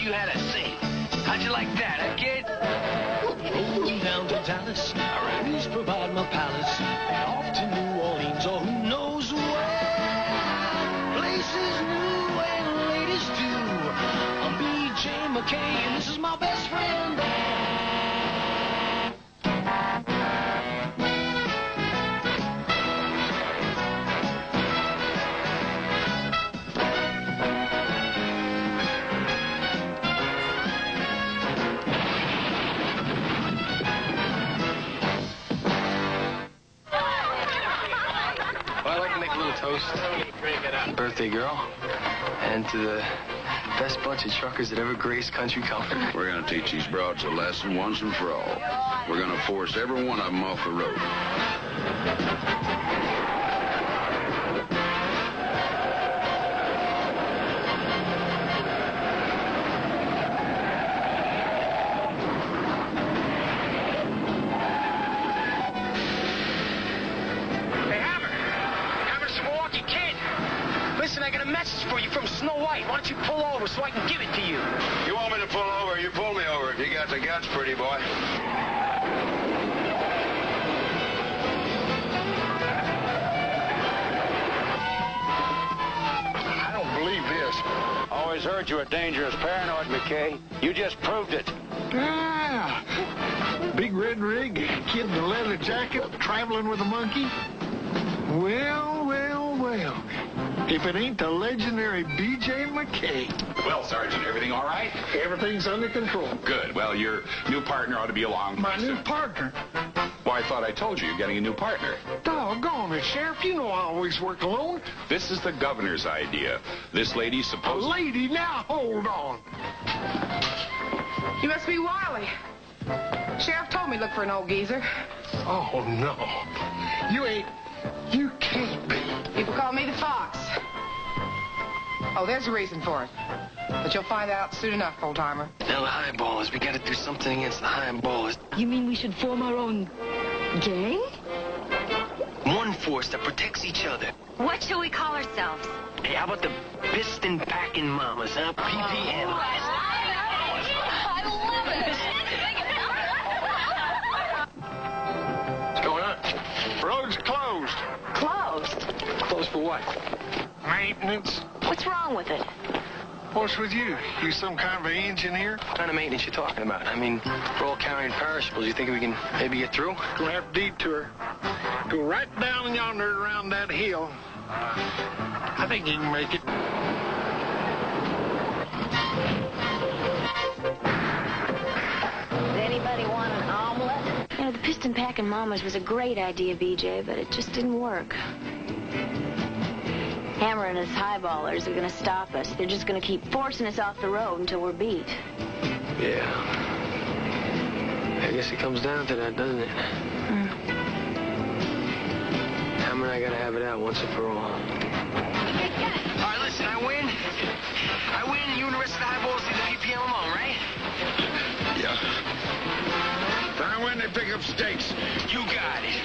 you how to sing. How'd you like that, huh, kid? Rolling down to Dallas, I ride provide my palace, and off to New Orleans, or who knows where. Places new and ladies do. I'm B.J. McKay, and this is my best friend. Toast, birthday girl, and to the best bunch of truckers that ever graced country company. We're going to teach these broads a lesson once and for all. We're going to force every one of them off the road. Why don't you pull over so I can give it to you? You want me to pull over? You pull me over if you got the guts, pretty boy. I don't believe this. Always heard you were dangerous paranoid, McKay. You just proved it. Ah, big red rig, kid in a leather jacket, traveling with a monkey. Well, well, well. If it ain't the legendary B.J. McKay. Well, Sergeant, everything all right? Everything's under control. Good. Well, your new partner ought to be along. My new partner? Well, I thought I told you you're getting a new partner. Doggone it, Sheriff. You know I always work alone. This is the governor's idea. This lady's supposed... A lady? Now, hold on. You must be Wiley. Sheriff told me to look for an old geezer. Oh, no. You ain't... You can't be. People call me the Fox. Oh, there's a reason for it. But you'll find out soon enough, old-timer. Now, the highballers, we gotta do something against the highballers. You mean we should form our own gang? One force that protects each other. What shall we call ourselves? Hey, how about the piston packing mamas, huh? PPM. I love it. What's going on? Road's closed. Closed? Closed for what? Maintenance. What's wrong with it? What's with you? You some kind of an engineer? What kind of maintenance you talking about? I mean, we're all carrying perishables. You think we can maybe get through? Gonna have to detour. Go right down yonder around that hill. I think you can make it. Does anybody want an omelet? You know, the piston packing mamas was a great idea, BJ, but it just didn't work. Hammer and his highballers are gonna stop us. They're just gonna keep forcing us off the road until we're beat. Yeah. I guess it comes down to that, doesn't it? Hammer and I gotta have it out once and for all. All right, listen, I win. I win, and you and the rest of the highballers leave the PPM alone, right? Yeah. If I win, they pick up stakes. You got it.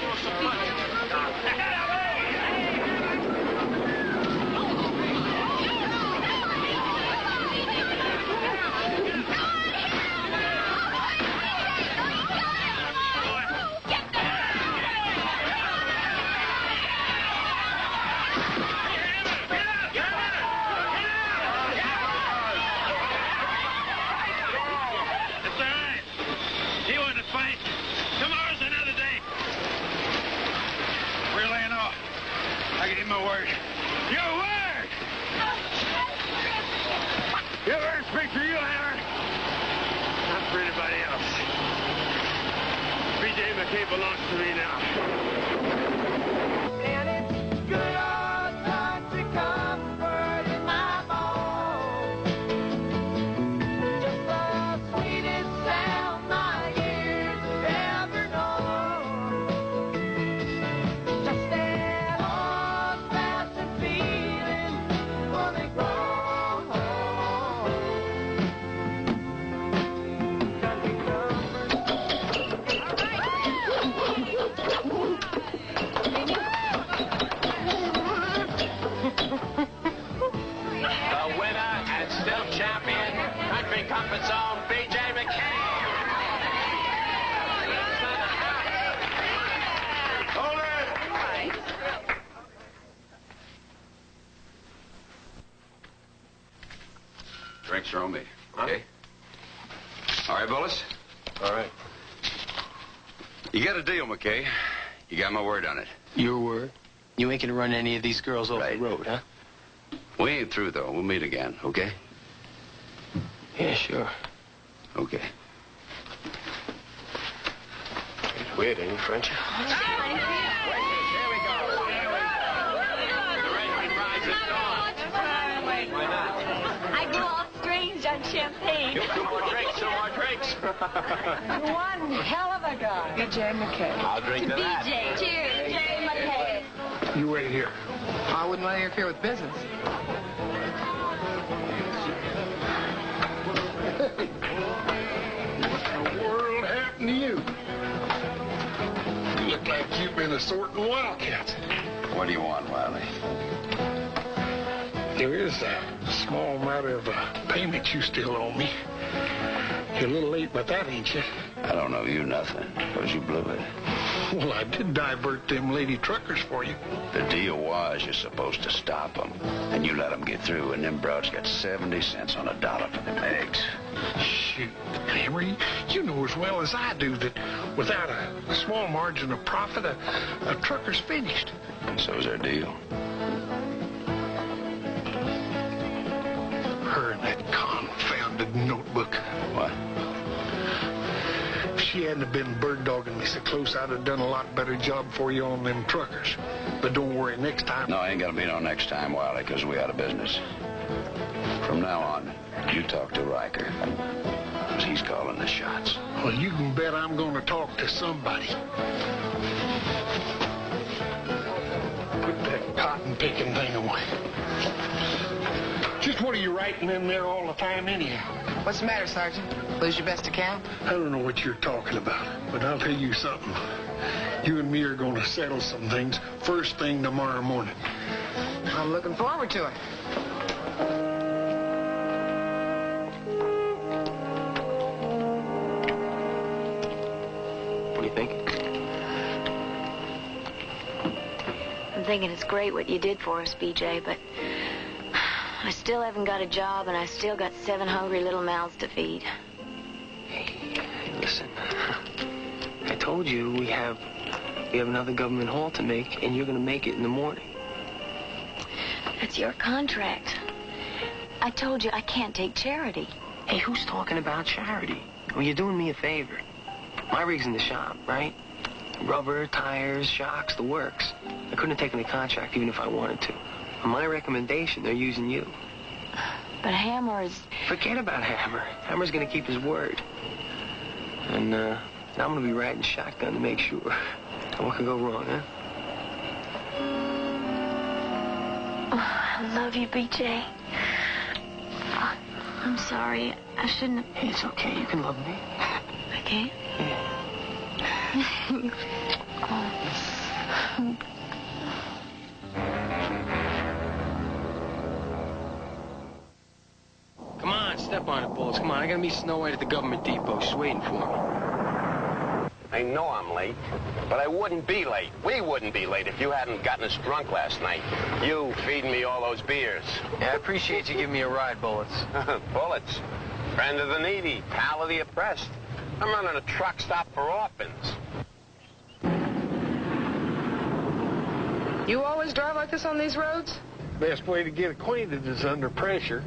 McKay belongs to me now. And it's good old country comfort in my bones. Just the sweetest sound my ears have ever known. Just an old-fashioned feeling fully grown. Country comfort. All right. drinks are on me. Okay? All right, Bullets? All right. You got a deal, McKay. You got my word on it. Your word? You ain't gonna run any of these girls off the road, huh? We ain't through, though. We'll meet again, okay? Yeah, sure. Okay. It's weird, ain't it, French? I go all strange on champagne. Two more drinks. One hell of a guy. B.J. McKay. I'll drink to that. BJ, cheers, J. McKay. You wait here. I wouldn't want to interfere with business. What in the world happened to you? You look like you've been assorting wildcats. What do you want, Wiley? There is a small matter of payment you still owe me. You're a little late with that, ain't you? I don't know you nothing, because you blew it. Well, I did divert them lady truckers for you. The deal was you're supposed to stop them, and you let them get through, and them broads got 70 cents on a dollar for them eggs. Shoot, Hammer, you know as well as I do that without a small margin of profit, a trucker's finished. And so's their deal. Her and that confounded notebook. What? If she hadn't have been bird-dogging me so close, I'd have done a lot better job for you on them truckers. But don't worry, next time... No, I ain't gonna be no next time, Wiley, because we out of business. From now on, you talk to Riker, because he's calling the shots. Well, you can bet I'm going to talk to somebody. Put that cotton-picking thing away. Just what are you writing in there all the time anyhow? What's the matter, Sergeant? Lose your best account? I don't know what you're talking about, but I'll tell you something. You and me are going to settle some things first thing tomorrow morning. I'm looking forward to it. What do you think? I'm thinking it's great what you did for us, BJ, but I still haven't got a job, and I still got 7 hungry little mouths to feed. Hey, listen. I told you we have another government haul to make, and you're gonna make it in the morning. That's your contract. I told you I can't take charity. Hey, who's talking about charity? Well, you're doing me a favor. My rig's in the shop, right? Rubber, tires, shocks, the works. I couldn't have taken the contract even if I wanted to. On my recommendation, they're using you. But Hammer is... Forget about Hammer. Hammer's gonna keep his word. And, I'm gonna be riding shotgun to make sure. What could go wrong, huh? Oh, I love you, BJ. Oh, I'm sorry. I shouldn't have... Hey, it's okay. You can love me. I can't? Yeah. Oh. Come on, step on it, Bullets. Come on, I gotta meet Snow White at the government depot. She's waiting for me. I know I'm late, but I wouldn't be late. We wouldn't be late if you hadn't gotten us drunk last night. You feeding me all those beers. Yeah, I appreciate you giving me a ride, Bullets. Bullets. Friend of the needy, pal of the oppressed. I'm running a truck stop for orphans. You always drive like this on these roads? Best way to get acquainted is under pressure.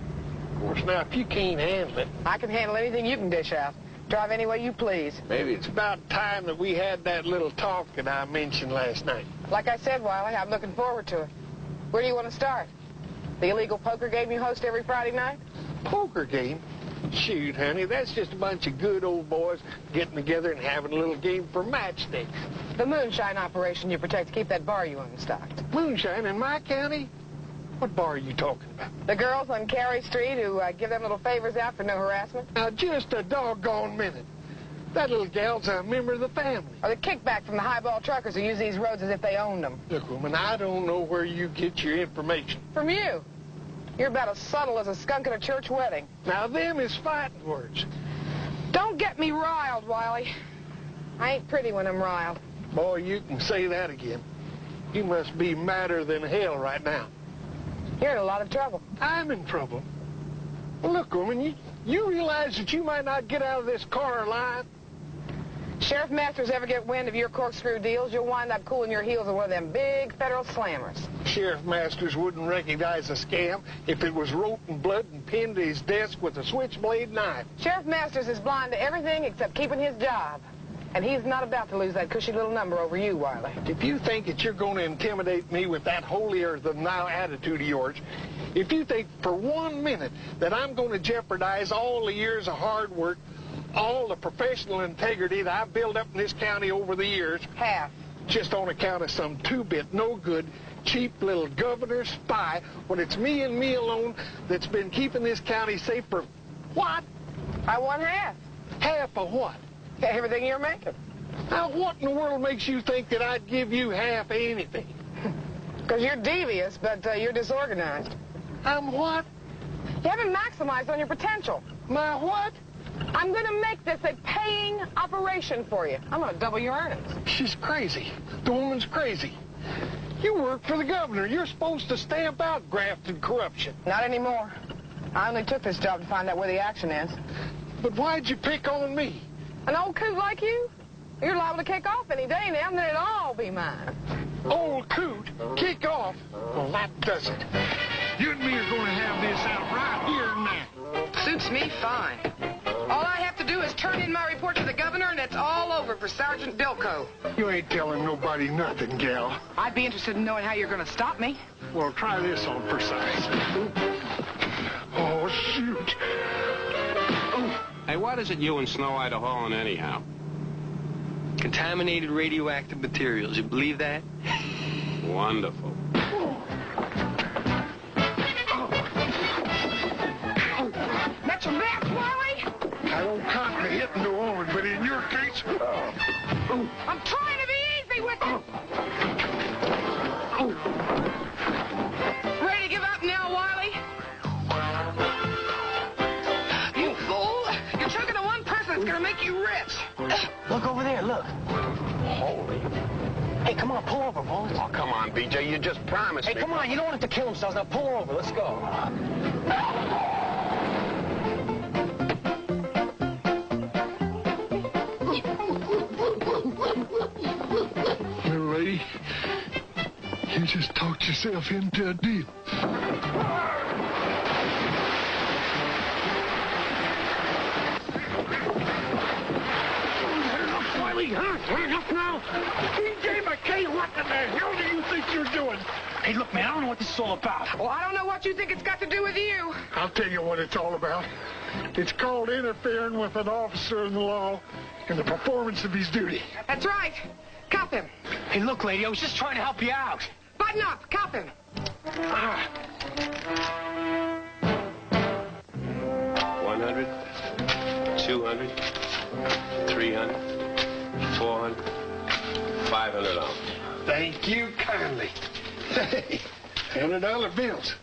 Of course, now, if you can't handle it... I can handle anything you can dish out. Drive any way you please. Maybe it's about time that we had that little talk that I mentioned last night. Like I said, Wiley, I'm looking forward to it. Where do you want to start? The illegal poker game you host every Friday night? Poker game? Shoot, honey, that's just a bunch of good old boys getting together and having a little game for matchsticks. The moonshine operation you protect to keep that bar you own stocked. Moonshine in my county? What bar are you talking about? The girls on Cary Street who give them little favors out for no harassment? Now, just a doggone minute. That little gal's a member of the family. Or the kickback from the highball truckers who use these roads as if they owned them? Look, woman, I don't know where you get your information. From you. You're about as subtle as a skunk at a church wedding. Now, them is fighting words. Don't get me riled, Wiley. I ain't pretty when I'm riled. Boy, you can say that again. You must be madder than hell right now. You're in a lot of trouble. I'm in trouble. Well, look, woman, you realize that you might not get out of this car alive? Sheriff Masters ever get wind of your corkscrew deals, you'll wind up cooling your heels on one of them big federal slammers. Sheriff Masters wouldn't recognize a scam if it was wrote in blood and pinned to his desk with a switchblade knife. Sheriff Masters is blind to everything except keeping his job. And he's not about to lose that cushy little number over you, Wiley. If you think that you're going to intimidate me with that holier-than-thou attitude of yours, if you think for 1 minute that I'm going to jeopardize all the years of hard work, all the professional integrity that I've built up in this county over the years... Half. ...just on account of some two-bit, no-good, cheap little governor spy, when it's me and me alone that's been keeping this county safe for what? I won half. Half of what? Everything you're making. Now, what in the world makes you think that I'd give you half of anything? Because you're devious, but you're disorganized. I'm what? You haven't maximized on your potential. My what? I'm going to make this a paying operation for you. I'm going to double your earnings. She's crazy. The woman's crazy. You work for the governor. You're supposed to stamp out graft and corruption. Not anymore. I only took this job to find out where the action is. But why'd you pick on me? An old coot like you? You're liable to kick off any day now, and then it'll all be mine. Old coot? Kick off? Well, that does it. You and me are going to have this out right here and now. Suits me fine. All I have to do is turn in my report to the governor, and it's all over for Sergeant Bilko. You ain't telling nobody nothing, gal. I'd be interested in knowing how you're going to stop me. Well, try this on for size. Oh, shoot. Hey, what is it you and Snow White are hauling anyhow? Contaminated radioactive materials. You believe that? Wonderful. That's your back, Wiley? I don't cotton to hitting the woman, but in your case... I'm trying to be easy with it. Ready to give up now, Wiley? You fool! You're choking to one person that's gonna make you rich. Look over there, look. Holy. Hey, come on, pull over, boys. Oh, come on, BJ. You just promised Hey, me. come on, you don't want them to kill themselves. Now pull her over. Let's go. Little lady, you just talked yourself into a deal. Enough now. DJ McKay, what in the hell do you think you're doing? Hey, look, man, I don't know what this is all about. Well, I don't know what you think it's got to do with you. I'll tell you what it's all about. It's called interfering with an officer in the law in the performance of his duty. That's right. Cuff him. Hey, look, lady, I was just trying to help you out. Button up. Cuff him. 100, 200, 300, 400, $500. Thank you kindly. Hey, $100 bills.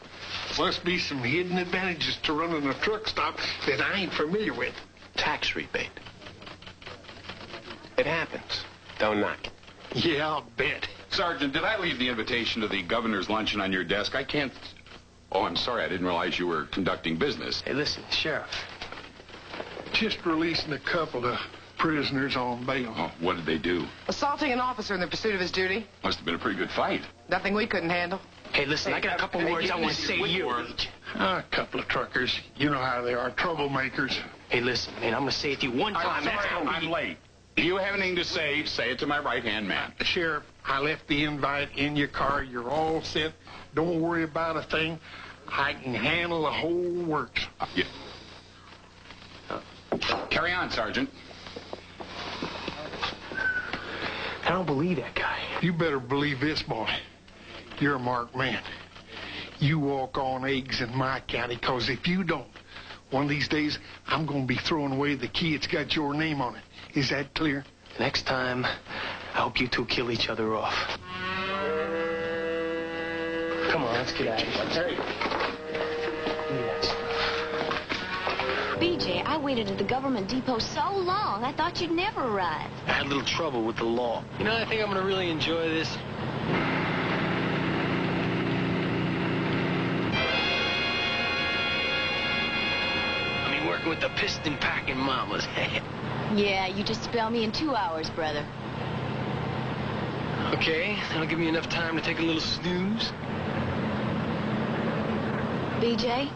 Must be some hidden advantages to running a truck stop that I ain't familiar with. Tax rebate. It happens. Don't knock it. Yeah, I'll bet. Sergeant, did I leave the invitation to the governor's luncheon on your desk? I can't... Oh, I'm sorry. I didn't realize you were conducting business. Hey, listen, Sheriff. Just releasing a couple of prisoners on bail. Oh, what did they do? Assaulting an officer in the pursuit of his duty. Must have been a pretty good fight. Nothing we couldn't handle. Hey, listen, I got a couple words I want to say to you. A couple of truckers. You know how they are, troublemakers. Hey, listen, man, I'm going to say it to you one time. That's how I'm late. Do you have anything to say? Say it to my right-hand man. Sheriff, I left the invite in your car. You're all set. Don't worry about a thing. I can handle the whole works. Yeah. Carry on, Sergeant. I don't believe that guy. You better believe this, boy. You're a marked man. You walk on eggs in my county, because if you don't, one of these days, I'm going to be throwing away the key that's got your name on it. Is that clear? Next time, I hope you two kill each other off. Come on, let's get out of here. Hurry. BJ, I waited at the government depot so long, I thought you'd never arrive. I had a little trouble with the law. You know, I think I'm going to really enjoy this. working with the piston-packing mamas. Yeah, you just spell me in 2 hours, brother. Okay, that'll give me enough time to take a little snooze. BJ,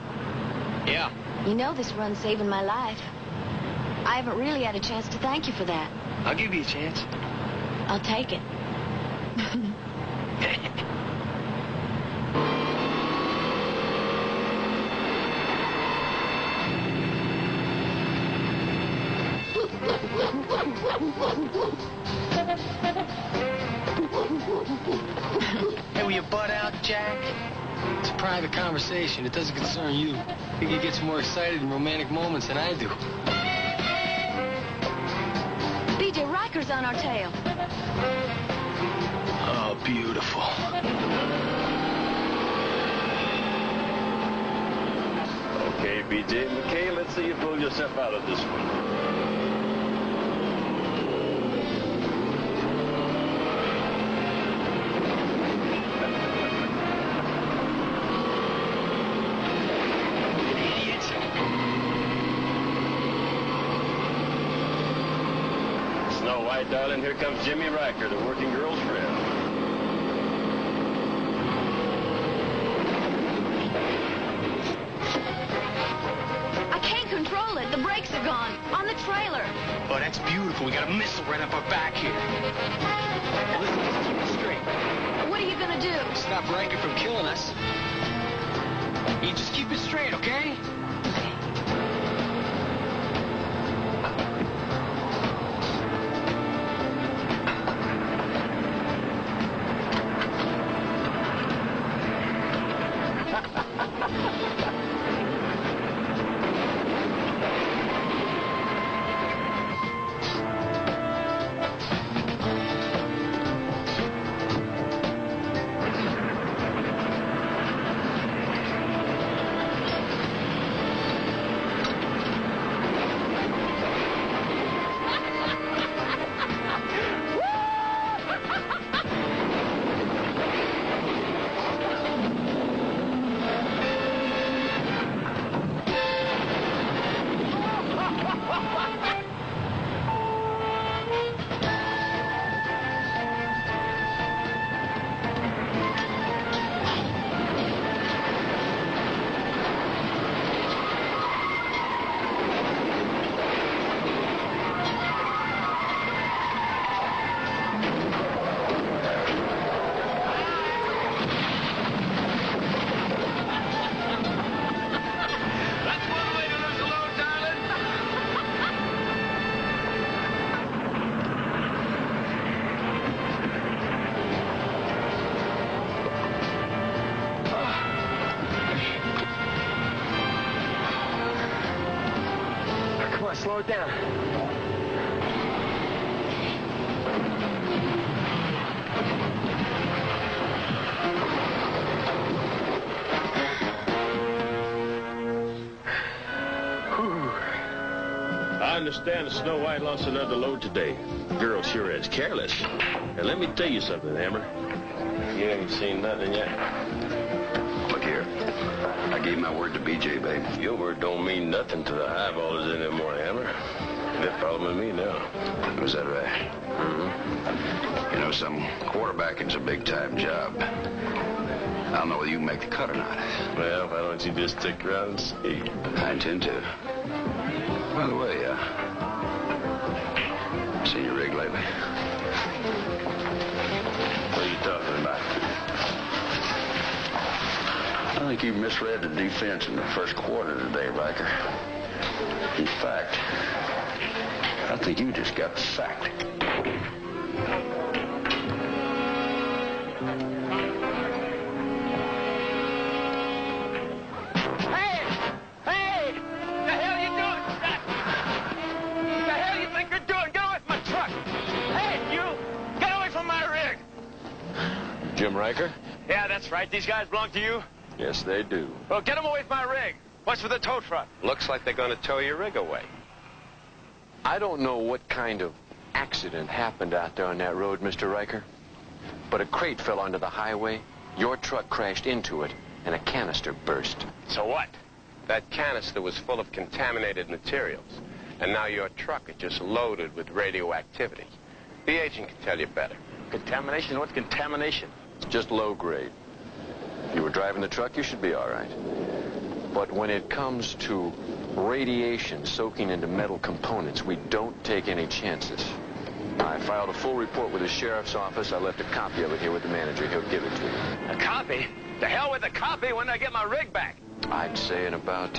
Yeah. you know this run's saving my life. I haven't really had a chance to thank you for that. I'll give you a chance. I'll take it. Hey, will you butt out, Jack? It's a private conversation. It doesn't concern you. I think he gets more excited in romantic moments than I do. BJ Riker's on our tail. Oh, beautiful. Okay, BJ McKay, let's see you pull yourself out of this one. Snow White, darling, here comes Jimmy Riker, the working girl's friend. I can't control it. The brakes are gone. On the trailer. Oh, that's beautiful. We got a missile right up our back here. Now, listen, let's keep it straight. What are you gonna do? Stop Riker from killing us. You just keep it straight, okay? Slow it down. I understand that Snow White lost another load today. The girl sure is careless. And let me tell you something, Hammer. You haven't seen nothing yet. Look here. I gave my word to BJ, babe. Your word don't mean nothing to the highballers anymore, Hammer. They're following me now. Was that right? Mm-hmm. You know, some quarterbacking's a big-time job. I don't know whether you can make the cut or not. Well, why don't you just stick around and see? I intend to. By the way, seen your rig lately? What are you talking about? I think you misread the defense in the first quarter today, Riker. In fact, I think you just got sacked. Hey! Hey! The hell you doing? The hell you think you're doing? Get away from my truck! Hey, you! Get away from my rig! Jim Riker? Yeah, that's right. These guys belong to you? Yes, they do. Well, get them away from my rig. What's with the tow truck? Looks like they're going to tow your rig away. I don't know what kind of accident happened out there on that road, Mr. Riker, but a crate fell onto the highway, your truck crashed into it, and a canister burst. So what? That canister was full of contaminated materials. And now your truck is just loaded with radioactivity. The agent can tell you better. Contamination? What's contamination? It's just low grade. If you were driving the truck, you should be all right. But when it comes to radiation soaking into metal components, we don't take any chances. I filed a full report with the sheriff's office. I left a copy of it here with the manager. He'll give it to you. A copy? The hell with the copy when I get my rig back. I'd say in about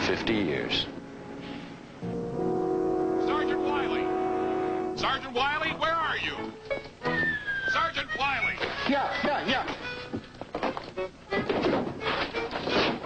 50 years. Sergeant Wiley! Sergeant Wiley, where are you? Sergeant Wiley! Yeah.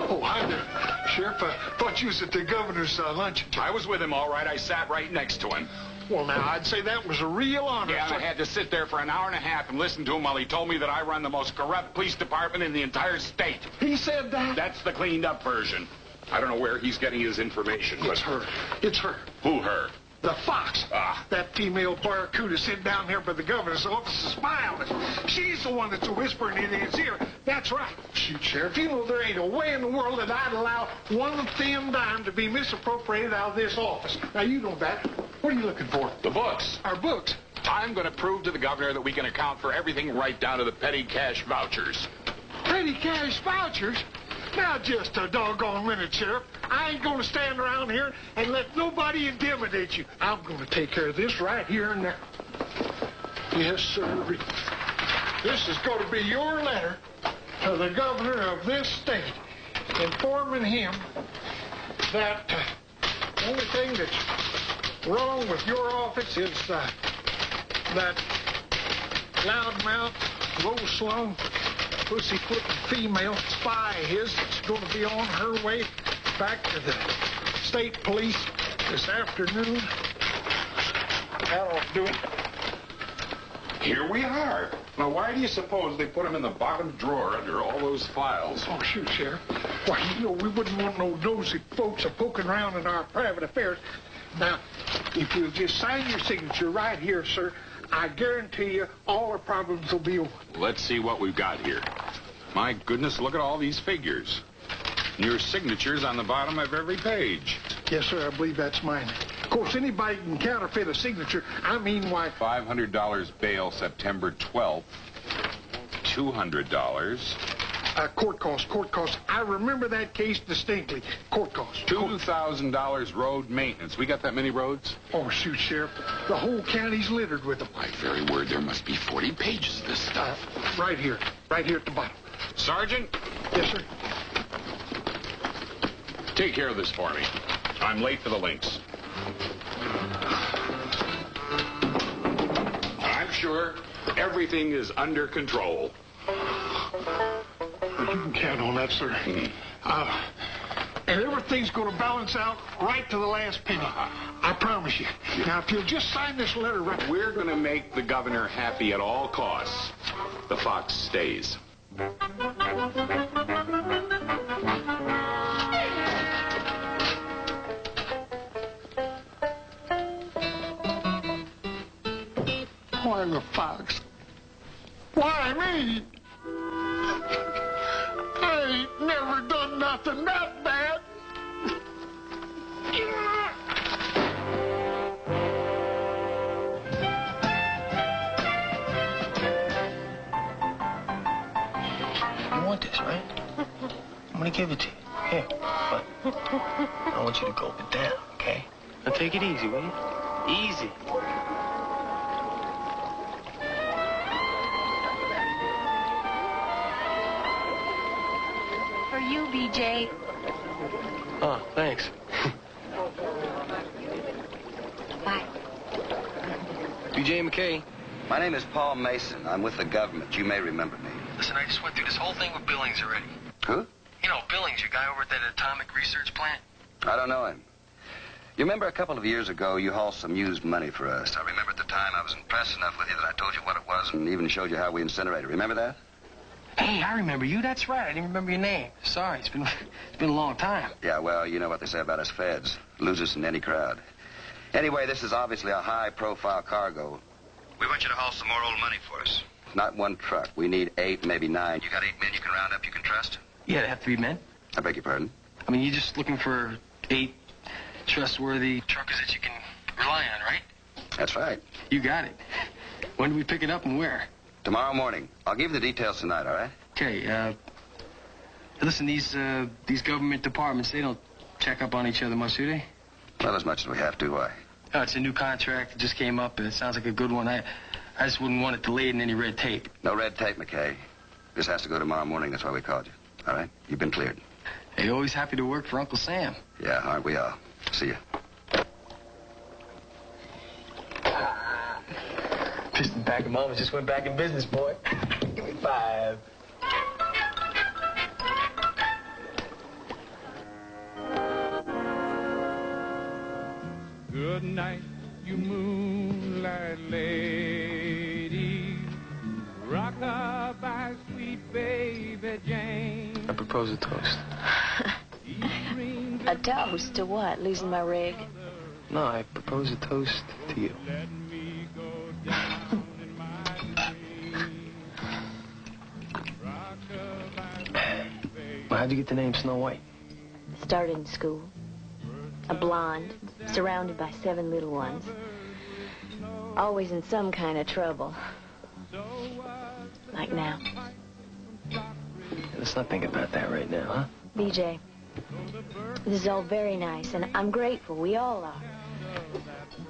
Oh, hi there, Sheriff. I thought you was at the governor's luncheon. I was with him, all right. I sat right next to him. Well, now, I'd say that was a real honor. Yeah, and I had to sit there for an hour and a half and listen to him while he told me that I run the most corrupt police department in the entire state. He said that? That's the cleaned-up version. I don't know where he's getting his information. It's her. It's her. Who, her? The fox. Ah. That female barracuda sitting down here by the governor's office is smiling. She's the one that's whispering in his ear. That's right. Shoot, Sheriff, you know there ain't a way in the world that I'd allow one thin dime to be misappropriated out of this office. Now, you know that. What are you looking for? The books. Our books. I'm going to prove to the governor that we can account for everything right down to the petty cash vouchers. Petty cash vouchers? Now, just a doggone minute, Sheriff. I ain't going to stand around here and let nobody intimidate you. I'm going to take care of this right here and now. Yes, sir. This is going to be your letter to the governor of this state, informing him that the only thing that's wrong with your office is that loudmouth, low-slung, pussy-footing female spy of his that's going to be on her way back to the state police this afternoon. That'll do it. Here we are. Now, why do you suppose they put him in the bottom drawer under all those files? Oh, shoot, Sheriff. Why, you know, we wouldn't want no nosy folks poking around in our private affairs. Now, if you'll just sign your signature right here, sir, I guarantee you all our problems will be over. Let's see what we've got here. My goodness, look at all these figures. Your signature's on the bottom of every page. Yes, sir, I believe that's mine. Of course, anybody can counterfeit a signature. I mean, why... $500 bail September 12th. $200. Court costs. I remember that case distinctly. Court costs. $2,000 road maintenance. We got that many roads? Oh, shoot, Sheriff. The whole county's littered with them. My very word, there must be 40 pages of this stuff. Right here at the bottom. Sergeant? Yes, sir. Take care of this for me. I'm late for the links. I'm sure everything is under control. You can count on that, sir. And everything's going to balance out right to the last penny. I promise you. Now, if you'll just sign this letter right... We're going to make the governor happy at all costs. The fox stays. Why the fox? Why me? I ain't never done nothing that bad. You want this, right? I'm gonna give it to you. Here, but I want you to gulp it down, okay? Now take it easy, will you? Easy. For you, BJ. Oh, thanks. Bye. BJ McKay. My name is Paul Mason. I'm with the government. You may remember me. Listen, I just went through this whole thing with Billings already. Who? You know, Billings, your guy over at that atomic research plant. I don't know him. You remember a couple of years ago you hauled some used money for us. I remember at the time I was impressed enough with you that I told you what it was and even showed you how we incinerated. Remember that? Hey, I remember you. That's right. I didn't remember your name. Sorry, it's been a long time. Yeah, well, you know what they say about us feds. Lose us in any crowd. Anyway, this is obviously a high-profile cargo. We want you to haul some more old money for us. Not one truck. We need 8, maybe 9. You got 8 men you can round up you can trust? Yeah, they have 3 men. I beg your pardon? I mean, you're just looking for 8 trustworthy truckers that you can rely on, right? That's right. You got it. When do we pick it up and where? Tomorrow morning. I'll give you the details tonight, all right? Okay, listen, these government departments, they don't check up on each other much, do they? Well, as much as we have to. Why? Oh, it's a new contract. It just came up, and it sounds like a good one. I just wouldn't want it delayed in any red tape. No red tape, McKay. This has to go tomorrow morning. That's why we called you. All right? You've been cleared. Hey, always happy to work for Uncle Sam. Yeah, aren't we all? See ya. Piston Pack and Mama just went back in business, boy. Give me 5. Good night, you moonlight lady. Rock-a-bye, sweet baby Jane. I propose a toast. A toast to what? Losing my rig? No, I propose a toast to you. Well, how'd you get the name Snow White? Started in school. A blonde, surrounded by 7 little ones. Always in some kind of trouble. Like now. Let's not think about that right now, huh? BJ, this is all very nice, and I'm grateful. We all are.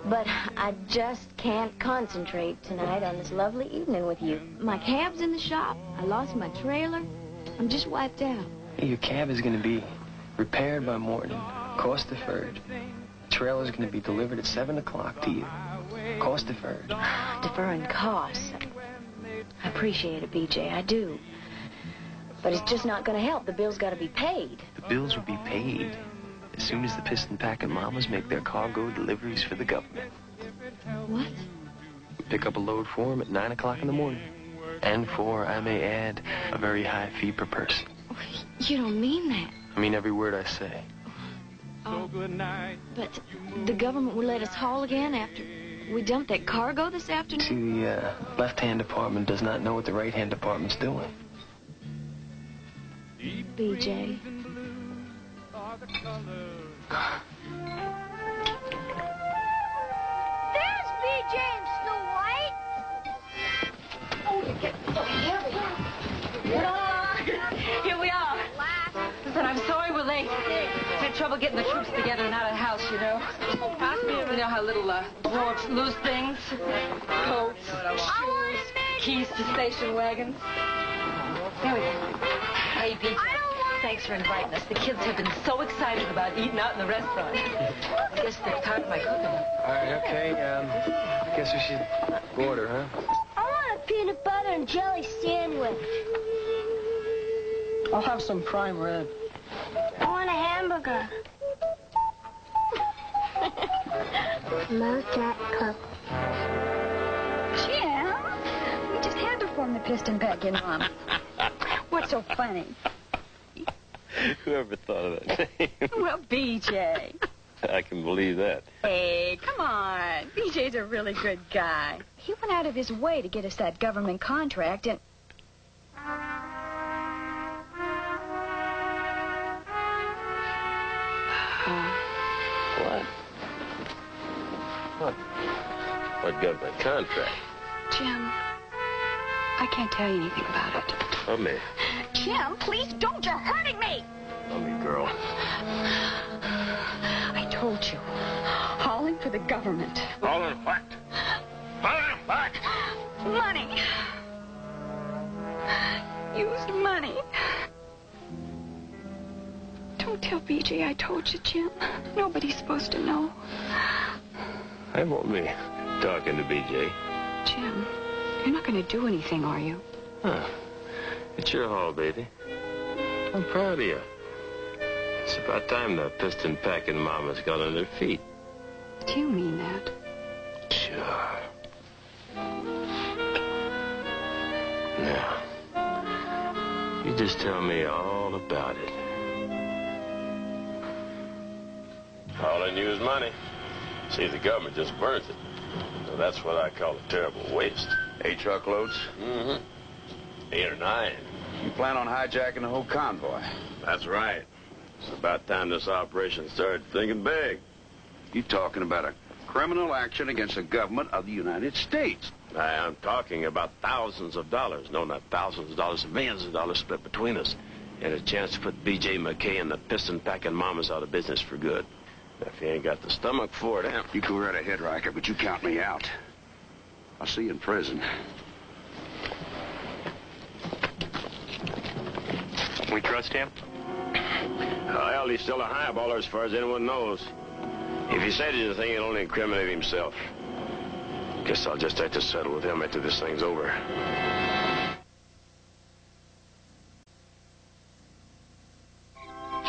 But I just can't concentrate tonight on this lovely evening with you. My cab's in the shop. I lost my trailer. I'm just wiped out. Hey, your cab is going to be repaired by morning. Cost deferred. Trailer's going to be delivered at 7 o'clock to you. Cost deferred. Deferring costs. I appreciate it, BJ. I do. But it's just not going to help. The bill's got to be paid. The bills will be paid as soon as the Piston Pack and Mamas make their cargo deliveries for the government. What? Pick up a load for them at 9 o'clock in the morning. And for, I may add, a very high fee per person. You don't mean that. I mean every word I say. Oh, but the government would let us haul again after we dumped that cargo this afternoon? See, the left-hand department does not know what the right-hand department's doing. BJ. There's BJ and Snow White. Oh, here we are. Listen, I'm sorry we're late. Had trouble getting the troops together and out of the house, you know. You know how little dwarfs lose things. Coats, shoes, keys to station wagons. Here we go. Hey, BJ. Thanks for inviting us. The kids have been so excited about eating out in the restaurant. I guess they're tired of my cooking. All right, okay. I guess we should order, huh? I want a peanut butter and jelly sandwich. I'll have some prime rib. I want a hamburger. Love that cup. Jim, we just had to form the Piston Pack in Mom. What's so funny? Whoever thought of that name? Well, BJ. I can believe that. Hey, come on. BJ's a really good guy. He went out of his way to get us that government contract and... What government contract? Jim, I can't tell you anything about it. Oh, me. Jim, please don't. You're hurting me. Oh, me, girl. I told you. Hauling for the government. Hauling what? Hauling what? Money. Used money. Don't tell BJ I told you, Jim. Nobody's supposed to know. I won't be talking to BJ. Jim, you're not going to do anything, are you? Huh. It's your haul, baby. I'm proud of you. It's about time the Piston Pack and Mamas got on their feet. Do you mean that? Sure. Now, you just tell me all about it. All I knew is money. See, the government just burns it. So that's what I call a terrible waste. 8 truckloads? Mm-hmm. 8 or 9. You plan on hijacking the whole convoy? That's right. It's about time this operation started thinking big. You talking about a criminal action against the government of the United States. I'm talking about thousands of dollars. No, not thousands of dollars, millions of dollars split between us. And a chance to put B.J. McKay and the piston-packing mamas out of business for good. If you ain't got the stomach for it, You go right ahead, Riker, but you count me out. I'll see you in prison. We trust him? Well, he's still a highballer as far as anyone knows. If he said anything, he'll only incriminate himself. Guess I'll just have to settle with him after this thing's over.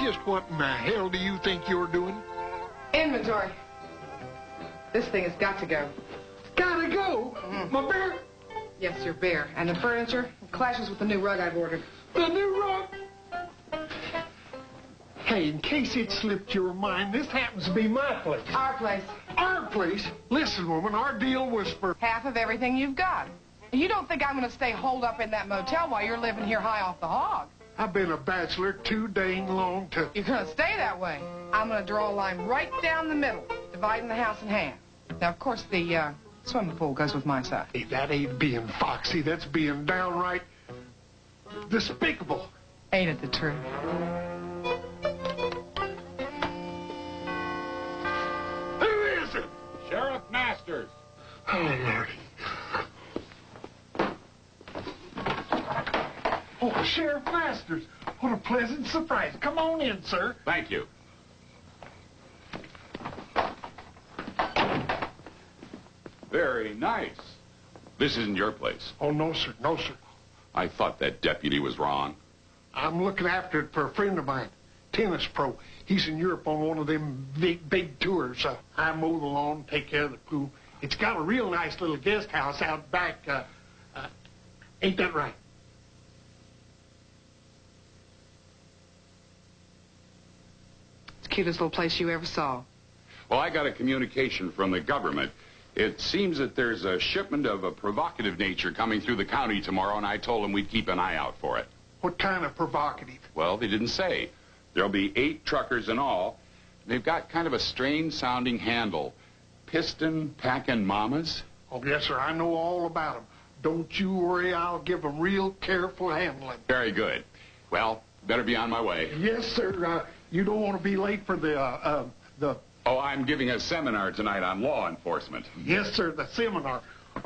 Just what in the hell do you think you're doing? Inventory. This thing has got to go. Gotta go? My bear? Yes, your bear. And the furniture clashes with the new rug I've ordered. The new rug? Hey, in case it slipped your mind, this happens to be my place. Our place. Our place? Listen, woman, our deal was for half of everything you've got. You don't think I'm going to stay holed up in that motel while you're living here high off the hog? I've been a bachelor too dang long to... You're going to stay that way. I'm going to draw a line right down the middle, dividing the house in half. Now, of course, the swimming pool goes with my side. Hey, that ain't being foxy. That's being downright despicable. Ain't it the truth? Who is it? Sheriff Masters. Oh, Lordy. Oh, Sheriff Masters. What a pleasant surprise. Come on in, sir. Thank you. Very nice. This isn't your place. Oh, no, sir. No, sir. I thought that deputy was wrong. I'm looking after it for a friend of mine, tennis pro. He's in Europe on one of them big tours. I mow the lawn, take care of the pool. It's got a real nice little guest house out back. Ain't that right? It's the cutest little place you ever saw. Well, I got a communication from the government. It seems that there's a shipment of a provocative nature coming through the county tomorrow, and I told them we'd keep an eye out for it. What kind of provocative? Well, they didn't say. There'll be 8 truckers in all. They've got kind of a strange-sounding handle. Piston Packin' Mamas? Oh, yes, sir. I know all about them. Don't you worry. I'll give them real careful handling. Very good. Well, better be on my way. Yes, sir. You don't want to be late for the... Oh, I'm giving a seminar tonight on law enforcement. Yes, sir, the seminar.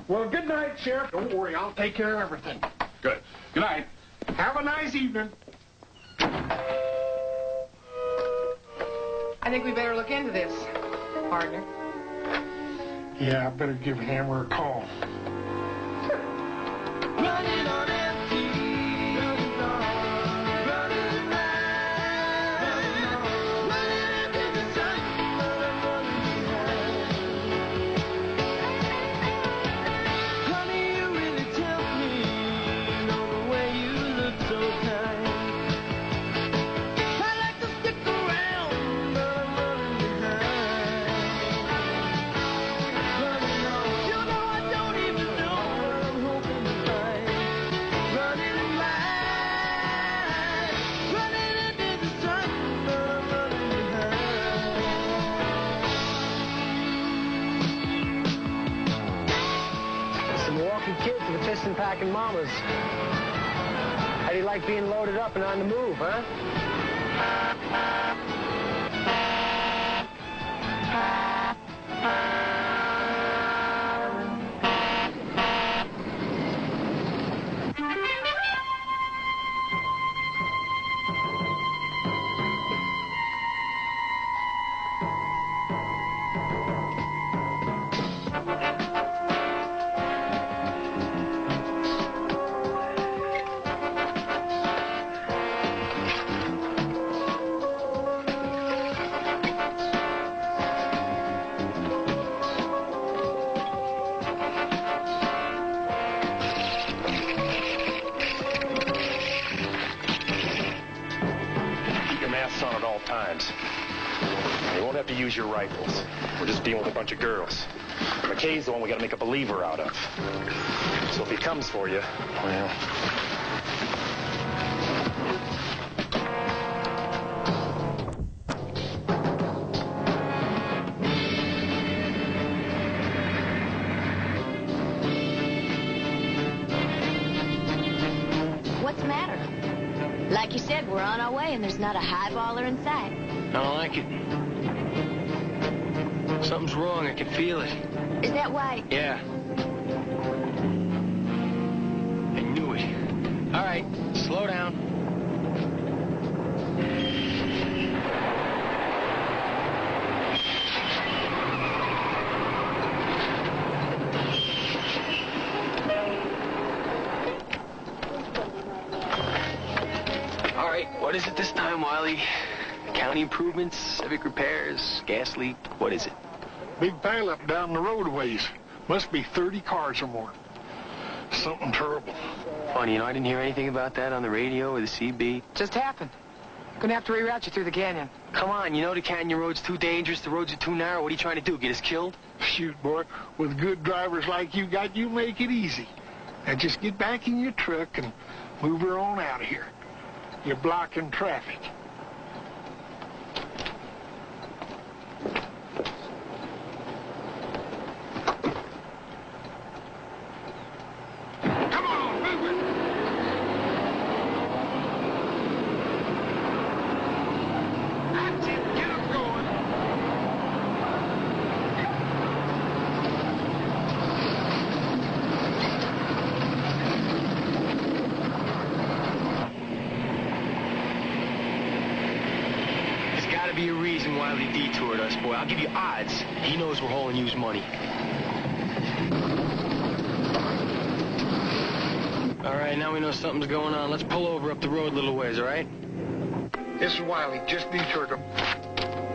Well, good night, Sheriff. Don't worry. I'll take care of everything. Good. Good night. Have a nice evening. I think we better look into this, partner. Yeah, I better give Hammer a call. Running on empty, running on, running round, running into the sun, but I'm running behind. Honey, you really tempt me, on the way you look so kind. I like to stick around, but I'm running behind. Running on, you know I don't even know what I'm hoping to find. Running blind, running into the sun, but I'm running behind. It's the Milwaukee Kid for the piston packing mamas. How do you like being loaded up and on the move, huh? Keep your masks on at all times. You won't have to use your rifles. We're just dealing with a bunch of girls. McKay's the one we gotta make a believer out of. So if he comes for you, well... said, we're on our way and there's not a highballer in sight. I don't like it. Something's wrong. I can feel it. Is that why? Yeah. I knew it. All right, slow down. All right, what is it this time, Wiley? County improvements, civic repairs, gas leak, what is it? Big pileup down the road a ways. Must be 30 cars or more. Something terrible. Funny, I didn't hear anything about that on the radio or the CB. Just happened. Gonna have to reroute you through the canyon. Come on, you know the canyon road's too dangerous, the roads are too narrow. What are you trying to do, get us killed? Shoot, boy, with good drivers like you got, you make it easy. Now just get back in your truck and move her on out of here. You're blocking traffic. Come on, move it! That's it, get them going. There's gotta be a reason why they detoured us, boy. I'll give you odds. He knows we're hauling used money. All right, now we know something's going on. Let's pull over up the road a little ways, all right? This is Wiley. Just detoured them.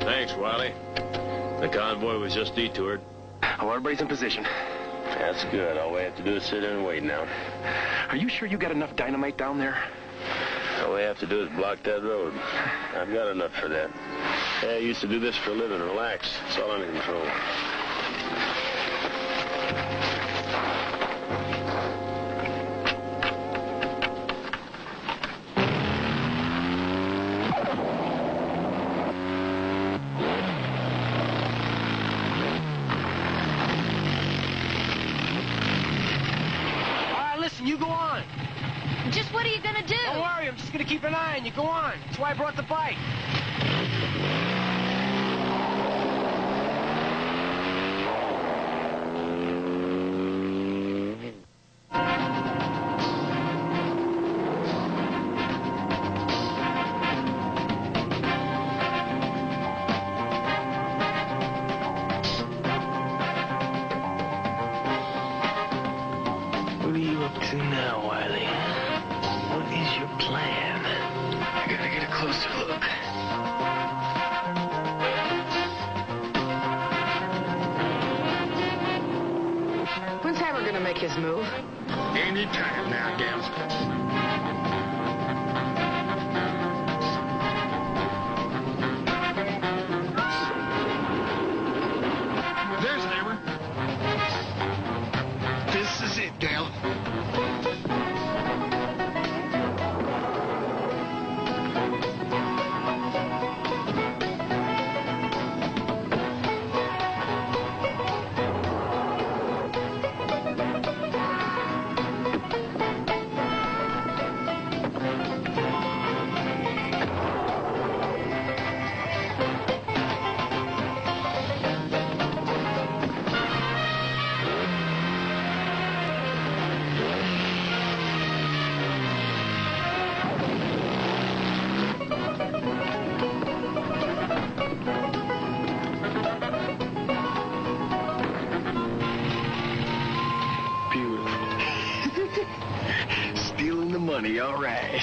Thanks, Wiley. The convoy was just detoured. Oh, everybody's in position. That's good. All we have to do is sit there and wait now. Are you sure you got enough dynamite down there? All we have to do is block that road. I've got enough for that. Yeah, I used to do this for a living. Relax. It's all under control. Listen, you go on. Just what are you gonna do? Don't worry, I'm just gonna keep an eye on you. Go on. That's why I brought the bike. What are you up to now, Wiley? What is your plan? I gotta get a closer look. When's Hammer gonna make his move? Any time now, gals. There's Hammer. This is it, gal. Stealing the money, all right.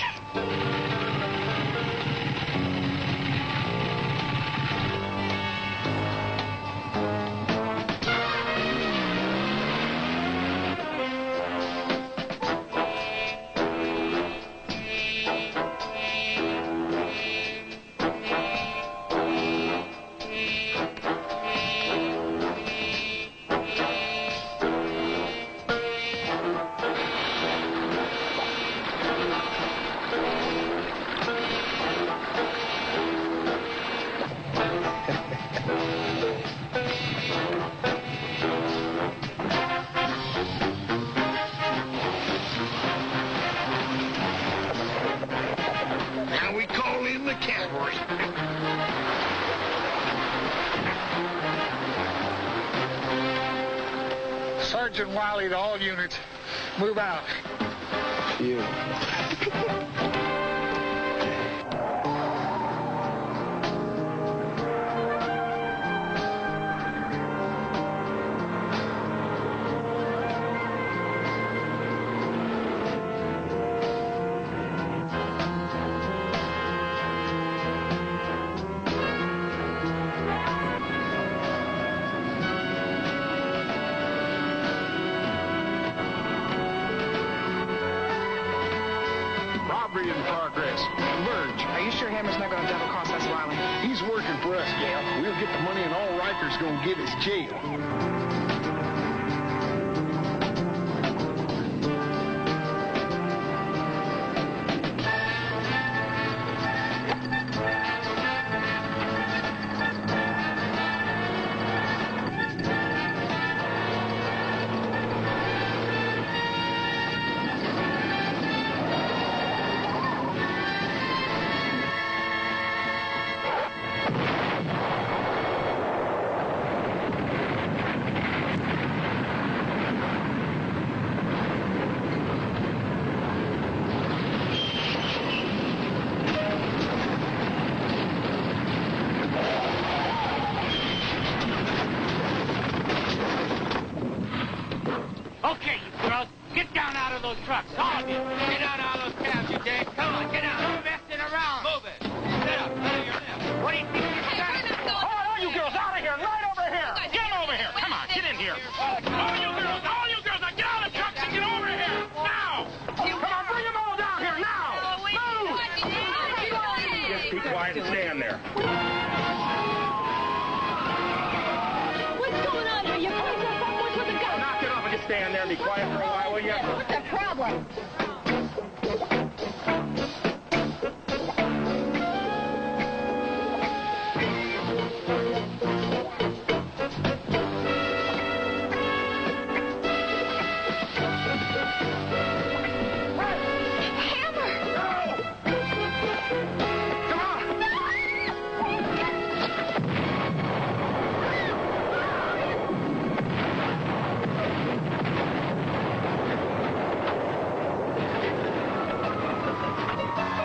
Sergeant Wiley to all units. Move out. You. Robbery in progress. Converge. Are you sure Hammer's not going to double cross us, Wiley? He's working for us, gal. We'll get the money and all Riker's gonna get is jail. Okay, you girls, get down out of those trucks, all of you. Get down out of those cabs, you dig. Come on, get down. No messing around. Move it. Sit up. Out of your left. What do you think you're doing? All you girls out of here, right over here. Get over here. Come on, get in here. All you girls, now get out of the trucks and get over here. Now. Come on, bring them all down here now. Move. Just be quiet and stand there. What's going on here? You're pointing at someone with a gun. Knock it off and just stand there and be quiet for a while, will you? What's the problem?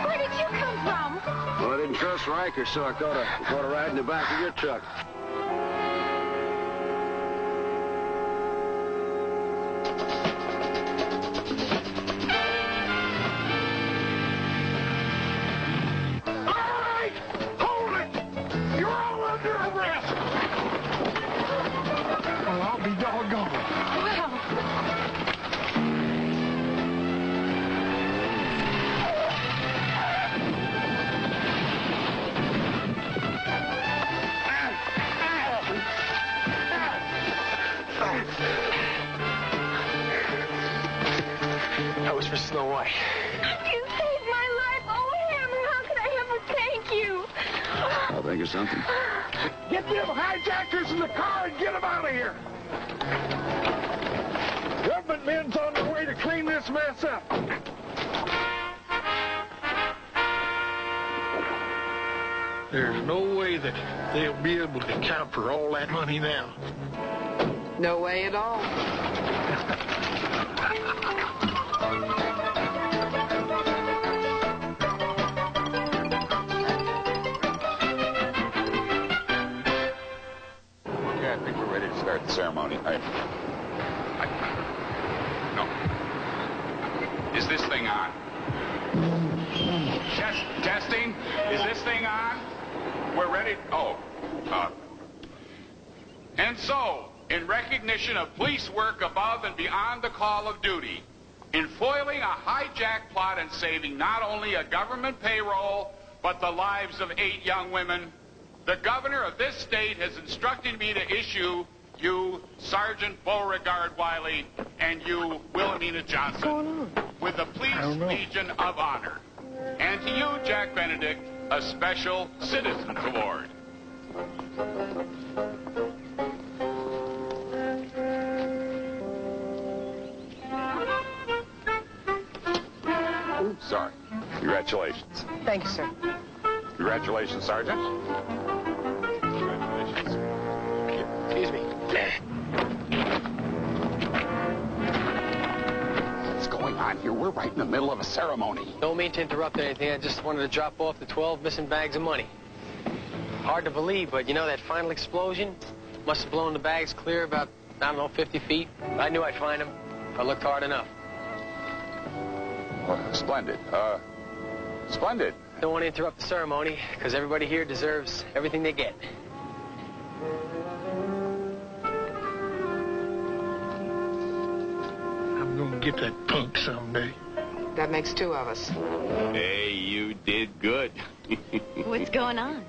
Where did you come from? Well, I didn't trust Riker, so I thought I'd ride in the back of your truck. All right, hold it. You're all under arrest. Well, I'll be doggone. That was for Snow White. You saved my life. Oh, Hammer, how could I ever thank you? I'll think of something. Get them hijackers in the car and get them out of here. Government men's on their way to clean this mess up. There's no way that they'll be able to account for all that money now. No way at all. Okay, I think we're ready to start the ceremony. No. Is this thing on? Testing? Is this thing on? We're ready? Oh. And so, in recognition of police work above and beyond the call of duty, in foiling a hijack plot and saving not only a government payroll, but the lives of 8 young women, the governor of this state has instructed me to issue you, Sergeant Beauregard Wiley, and you, Wilhelmina Johnson, with the Police Legion of Honor. And to you, Jack Benedict, a special Citizens Award. Ooh, sorry. Congratulations. Thank you, sir. Congratulations, Sergeant. Congratulations. Excuse me. right in the middle of a ceremony. Don't mean to interrupt anything. I just wanted to drop off the 12 missing bags of money. Hard to believe, but you know that final explosion must have blown the bags clear about, I don't know, 50 feet. I knew I'd find them if I looked hard enough. Splendid. Splendid. Don't want to interrupt the ceremony, because everybody here deserves everything they get. I'm gonna get that punk someday. That makes two of us. Hey, you did good. What's going on?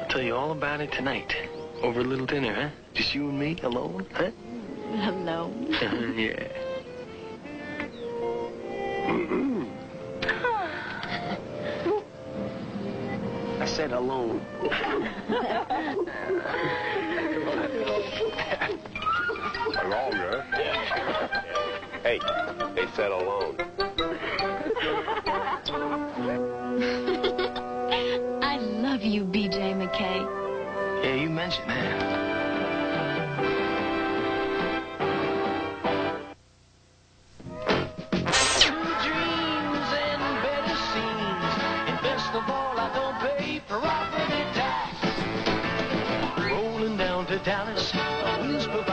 I'll tell you all about it tonight. Over a little dinner, huh? Just you and me, alone, huh? Alone? Yeah. I said alone. Longer. Hey, they said alone. I love you, B.J. McKay. Yeah, you mentioned that. Dreams and better scenes. And best of all, I don't pay property tax. Rolling down to Dallas, a wheels provide